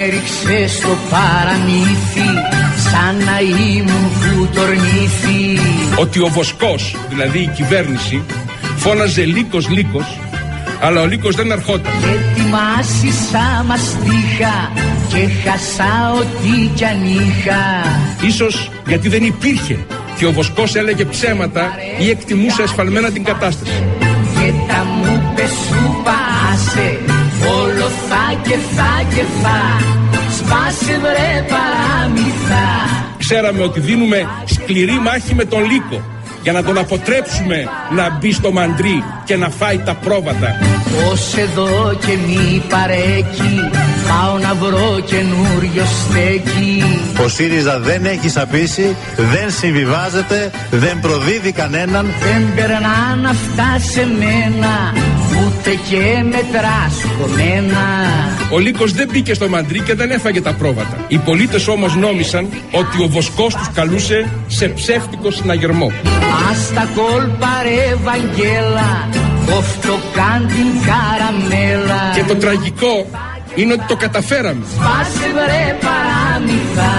Έριξε στο παραμύθι σαν να ήμουν φουτορνήθι. Ότι ο Βοσκός, δηλαδή η κυβέρνηση, φώναζε Λύκος, Λύκος, αλλά ο Λύκος δεν ερχόταν. Και τιμάσισα μαστίχα και χασά ό,τι κι αν είχα. Ίσως γιατί δεν υπήρχε και ο Βοσκός έλεγε ψέματα ή εκτιμούσε ασφαλμένα την κατάσταση. Και τα μου πεσού πάσε, όλο θα και θα, σπάσε βρε παράμυθα. Ξέραμε ότι δίνουμε σκληρή μάχη με τον Λύκο για να τον αποτρέψουμε να μπει στο μαντρί και να φάει τα πρόβατα. Ως εδώ και μη παρέκει, πάω να βρω καινούριο στέκι. Ο ΣΥΡΙΖΑ δεν έχει σαπίσει, δεν συμβιβάζεται, δεν προδίδει κανέναν. Δεν περνάνε αυτά σε μένα, ούτε και μετράς κομμένα. Ο Λύκος δεν μπήκε στο μαντρί και δεν έφαγε τα πρόβατα. Οι πολίτες όμως νόμισαν ότι ο Βοσκός τους καλούσε σε ψεύτικο συναγερμό. Ας τα κόλπα ρε Βαγγέλα, κόφτω καν την καραμέλα. Και το τραγικό είναι ότι το καταφέραμε. Σπάσε βρε παράμυθα.